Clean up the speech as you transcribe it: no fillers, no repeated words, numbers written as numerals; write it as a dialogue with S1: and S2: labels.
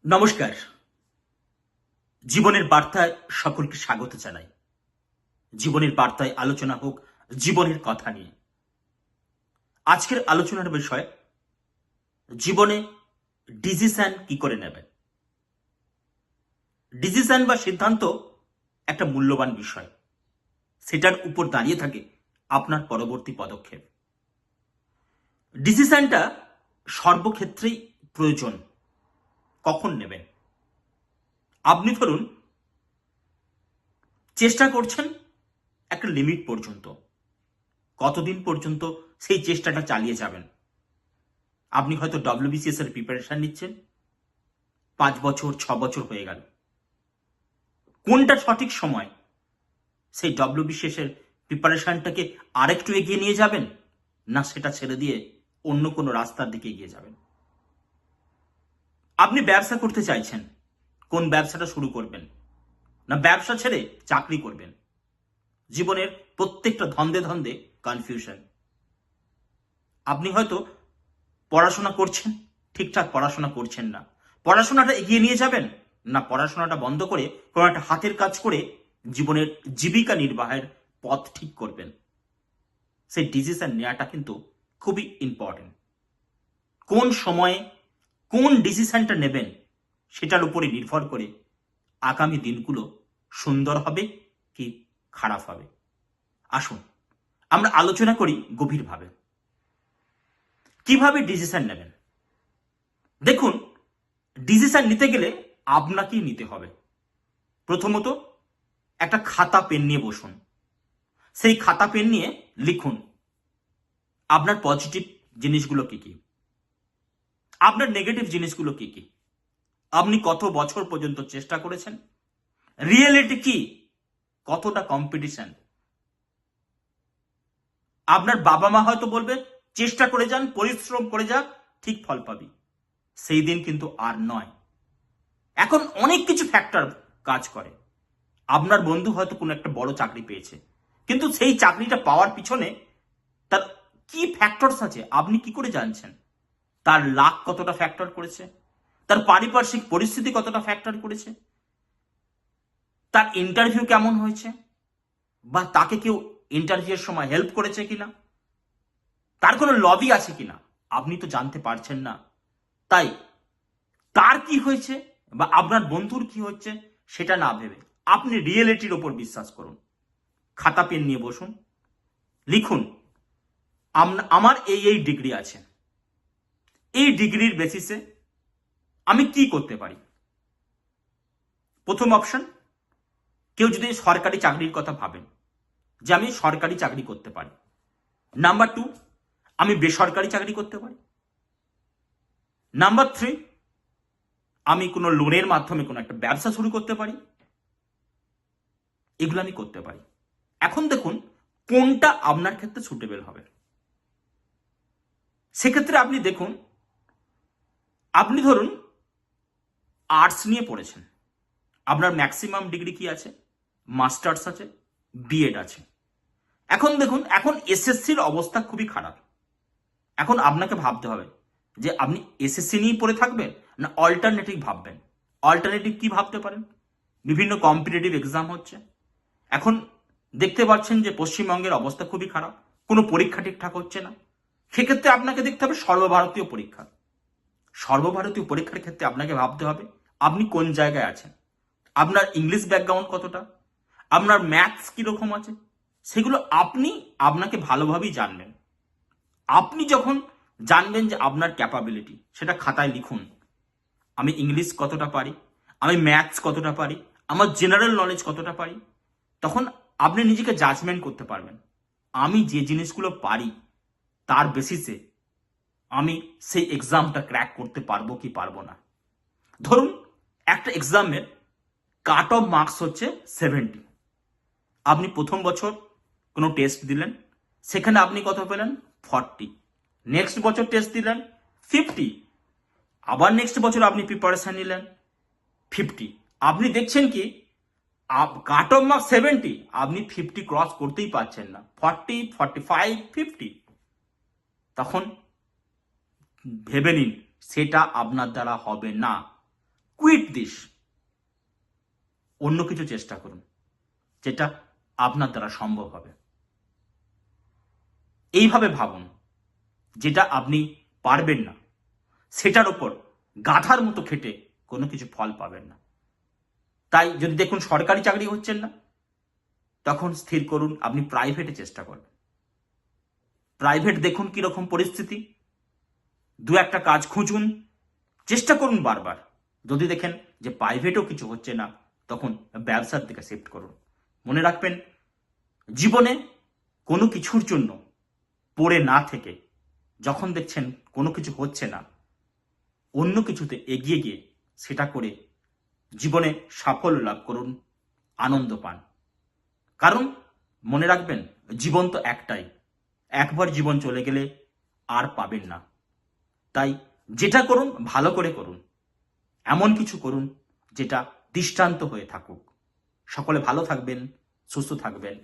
S1: নমস্কার। জীবনের বার্তায় সকলকে স্বাগত জানাই। জীবনের বার্তায় আলোচনা হোক জীবনের কথা নিয়ে। আজকের আলোচনার বিষয় জীবনে ডিসিশন কি করে নেবেন। ডিসিশন বা সিদ্ধান্ত একটা মূল্যবান বিষয়, সেটার উপর দাঁড়িয়ে থাকে আপনার পরবর্তী পদক্ষেপ। ডিসিশনটা সর্বক্ষেত্রেই প্রয়োজন। কখন নেবেন? আপনি ধরুন চেষ্টা করছেন একটা লিমিট পর্যন্ত, কতদিন পর্যন্ত সেই চেষ্টাটা চালিয়ে যাবেন। আপনি হয়তো ডব্লিউবিসিএস এর প্রিপারেশন নিচ্ছেন, 5 বছর 6 বছর হয়ে গেল। কোনটা সঠিক সময়? সেই ডব্লিউবিসিএস এর প্রিপারেশনটাকে আরেকটু এগিয়ে নিয়ে যাবেন, না সেটা ছেড়ে দিয়ে অন্য কোনো রাস্তার দিকে এগিয়ে যাবেন? আপনি ব্যবসা করতে চাইছেন, কোন ব্যবসাটা শুরু করবেন? না ব্যবসা ছেড়ে চাকরি করবেন? জীবনের প্রত্যেকটা ধন্দে ধন্দে কনফিউশন। আপনি হয়তো পড়াশোনা করছেন, ঠিকঠাক পড়াশোনা করছেন না। পড়াশোনাটা এগিয়ে নিয়ে যাবেন, না পড়াশোনাটা বন্ধ করে কোনো একটা হাতের কাজ করে জীবনের জীবিকা নির্বাহের পথ ঠিক করবেন? সেই ডিসিশন নেওয়াটা কিন্তু খুবই ইম্পর্টেন্ট। কোন সময়ে কোন ডিসিশনটা নেবেন সেটার উপরে নির্ভর করে আগামী দিনগুলো সুন্দর হবে কি খারাপ হবে। আসুন আমরা আলোচনা করি গভীরভাবে কিভাবে ডিসিশন নেবেন। দেখুন, ডিসিশন নিতে গেলে আপনাকেই নিতে হবে। প্রথমত একটা খাতা পেন নিয়ে বসুন। সেই খাতা পেন নিয়ে লিখুন আপনার পজিটিভ জিনিসগুলো কি কি, আপনার নেগেটিভ জিনিসগুলো কি কি, আপনি কত বছর পর্যন্ত চেষ্টা করেছেন, রিয়েলিটি কি, কতটা কম্পিটিশন। আপনার বাবা মা হয়তো বলবে চেষ্টা করে যান, পরিশ্রম করে যা, ঠিক ফল পাবি। সেই দিন কিন্তু আর নয়। এখন অনেক কিছু ফ্যাক্টর কাজ করে। আপনার বন্ধু হয়তো কোনো একটা বড় চাকরি পেয়েছে, কিন্তু সেই চাকরিটা পাওয়ার পিছনে তার কি ফ্যাক্টরস আছে আপনি কি করে জানছেন? তার লাক কতটা ফ্যাক্টর করেছে, তার পারিপার্শ্বিক পরিস্থিতি কতটা ফ্যাক্টর করেছে, তার ইন্টারভিউ কেমন হয়েছে, বা তাকে কেউ ইন্টারভিউয়ের সময় হেল্প করেছে কিনা, তার কোনো লবি আছে কিনা, আপনি তো জানতে পারছেন না। তাই তার কি হয়েছে বা আপনার বন্ধুর কি হচ্ছে সেটা না ভেবে আপনি রিয়েলিটির ওপর বিশ্বাস করুন। খাতা পেন নিয়ে বসুন, লিখুন আমার এই ডিগ্রি আছে, এই ডিগ্রির বেসিসে আমি কি করতে পারি। প্রথম অপশন, কেউ যদি সরকারি চাকরির কথা ভাবেন যে আমি সরকারি চাকরি করতে পারি। নাম্বার 2, আমি বেসরকারি চাকরি করতে পারি। নাম্বার 3, আমি কোনো লোনের মাধ্যমে কোনো একটা ব্যবসা শুরু করতে পারি। এগুলো আমি করতে পারি। এখন দেখুন কোনটা আপনার ক্ষেত্রে সুটেবল হবে। সেক্ষেত্রে আপনি দেখুন, আপনি ধরুন আর্টস নিয়ে পড়েছেন, আপনার ম্যাক্সিমাম ডিগ্রি কি আছে? মাস্টার্স আছে, বিএড আছে। এখন দেখুন, এখন এসএসসির অবস্থা খুবই খারাপ। এখন আপনাকে ভাবতে হবে যে আপনি এসএসসি নিয়েই পড়ে থাকবেন, না অল্টারনেটিভ ভাববেন। অল্টারনেটিভ কি ভাবতে পারেন? বিভিন্ন কম্পিটিটিভ এক্সাম হচ্ছে। এখন দেখতে পাচ্ছেন যে পশ্চিমবঙ্গের অবস্থা খুবই খারাপ, কোনো পরীক্ষা ঠিকঠাক হচ্ছে না। সেক্ষেত্রে আপনাকে দেখতে হবে সর্বভারতীয় পরীক্ষা। সর্বভারতীয় পরীক্ষার ক্ষেত্রে আপনাকে ভাবতে হবে আপনি কোন জায়গায় আছেন, আপনার ইংলিশ ব্যাকগ্রাউন্ড কতটা, আপনার ম্যাথস কিরকম আছে, সেগুলো আপনি আপনাকে ভালোভাবেই জানবেন। আপনি যখন জানবেন যে আপনার ক্যাপাবিলিটি, সেটা খাতায় লিখুন। আমি ইংলিশ কতটা পারি, আমি ম্যাথস কতটা পারি, আমার জেনারেল নলেজ কতটা পারি। তখন আপনি নিজেকে জাজমেন্ট করতে পারবেন আমি যে জিনিসগুলো পারি তার বেসিসে আমি সেই এক্সামটা ক্র্যাক করতে পারবো কি পারবো না। ধরুন একটা এক্সামের কাট অফ মার্কস হচ্ছে 70। আপনি প্রথম বছর কোনো টেস্ট দিলেন, সেখানে আপনি কত পেলেন? 40। নেক্সট বছর টেস্ট দিলেন 50। আবার নেক্সট বছর আপনি প্রিপারেশন নিলেন 50। আপনি দেখছেন কি কাট অফ মার্কস 70, আপনি 50 ক্রস করতেই পারছেন না, 40, 45, 50। তখন ভেবে নিন সেটা আপনার দ্বারা হবে না। কুইট দিস, অন্য কিছু চেষ্টা করুন যেটা আপনার দ্বারা সম্ভব হবে। এইভাবে ভাবুন, যেটা আপনি পারবেন না সেটার ওপর গাধার মতো খেটে কোনো কিছু ফল পাবেন না। তাই যদি দেখুন সরকারি চাকরি হচ্ছেন না, তখন স্থির করুন আপনি প্রাইভেটে চেষ্টা করবেন। প্রাইভেট দেখুন কিরকম পরিস্থিতি, দু একটা কাজ খুঁজুন, চেষ্টা করুন বারবার। যদি দেখেন যে প্রাইভেটও কিছু হচ্ছে না, তখন ব্যবসার দিকে শিফট করুন। মনে রাখবেন, জীবনে কোনো কিছুর জন্য পড়ে না থেকে যখন দেখছেন কোনো কিছু হচ্ছে না, অন্য কিছুতে এগিয়ে গিয়ে সেটা করে জীবনে সাফল্য লাভ করুন, আনন্দ পান। কারণ মনে রাখবেন, জীবন তো একটাই, একবার জীবন চলে গেলে আর পাবেন না। তাই যেটা করুন ভালো করে করুন, এমন কিছু করুন যেটা দৃষ্টান্ত হয়ে থাকুক। সকলে ভালো থাকবেন, সুস্থ থাকবেন।